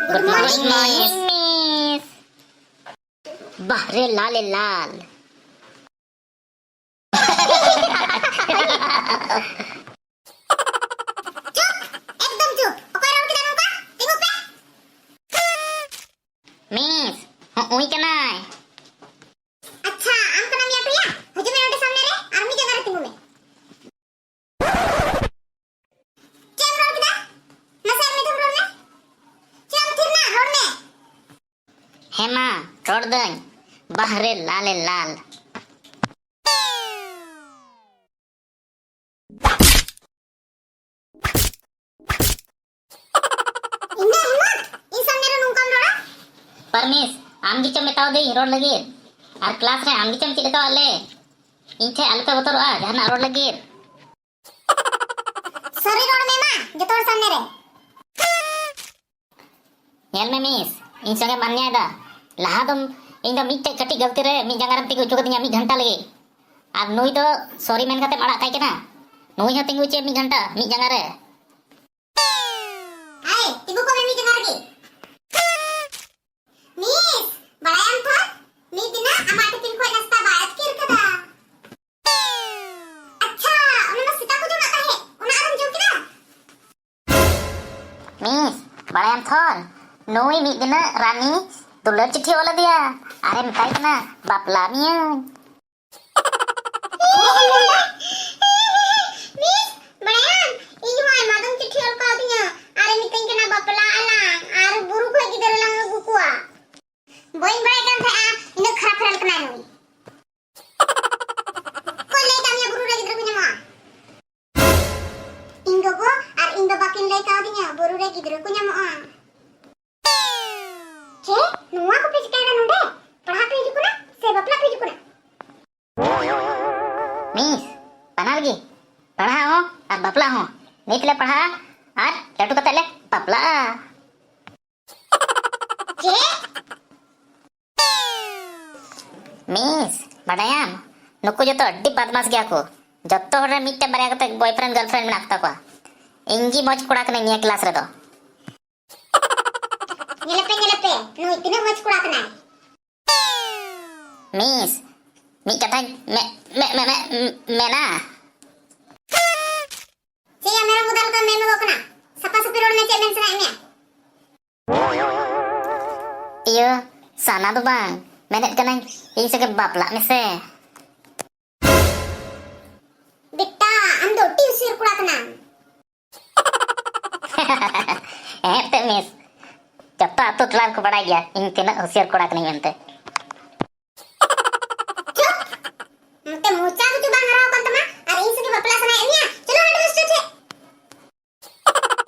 Good morning, Miss. Bahre लाल लाल. एकदम चुप. Okoy ron kita nungka? Tengok pe. Miss, ui kenai. अच्छा, आम का नाम या तो या. हजू मेरे सामने रे. आर्मी जगह रे tengok me. Cem ron kita? Masa army तुम ron me? Cem थिर ना ron me. Hema, रोड दई. Bahre लाल लाल. Indah hemat. Insan रे nungkam ron. पर मिस, आम गिचम मेताव दे रोड लगी. और क्लास रे आम गिचम चिद का वाले. इनथे अलपे बतरो आ जहाना रोड लगी. Sorry ron me ma. जतो सामने रे. Nyel me miss, इन संगे मान्य दा. लहा दम इन दा मिटे कटी गलती रे मी जंगारम तिगु जुगत nya मी घंटा लगी. और नुई दो सॉरी मेन खाते माड़ा काई केना. नुई ह तिगु चे मी घंटा मी जंगारे. Hai, tibu ko mimi jenggar lagi. Miss, bayam thon. Mi dina ama tikin ko nasta bayat kir kada. अच्छा, उन्होंने सीता को जो ना कहे, उन्हें आदम जो किना. मिस, बड़ायम थोन. नुई मी दिना रानी दुलर चिट्ठी वाला दिया. अरे मिताई कना बापला मिया. Miss, bayam, ini mah madam चिट्ठी और कह दिया. अरे मितन के ना बापला आला, आर बुरु को किधर लंग गुकुआ. बोइंग बड़े काम था, इन्हें खराब खराब कना नुई. कोई ले कमिया बुरु रे किधर कुछ मां. Indo ko, ar indo bakin lay kau dinya, boru re gidro ko nya mo ah. Ce, nuwa ko pej kaya nunde. Padha pej ko na, se bapla pej ko na. Miss, पढ़ा लगी. पढ़ा हो और बापला हो. नहीं ले पढ़ा और लटू कते ले बापला. Ce, मिस, बड़ायम नुकु जो तो अड्डी बदमाश गया को. जत्तो हरे मिट्टे बारे कते बॉयफ्रेंड गर्लफ्रेंड में नाकता को. इंगी मौज कुड़ा कने निया क्लास रे दो. nyelepe, nu itine moj kura kena. मिस, मी कथा मैं ना. Ce ya mera modal ka meme ko kena. Sapa sapi road me ce men sana ini. Iyo, sana tuh bang. Menet kena ini seger baplak में से. Bitta, ando ti usir kura kena. ते miss, जब तो आतो तलार को बड़ा गया. इन तीनों होशियार कोड़ा कने बनते. Mute much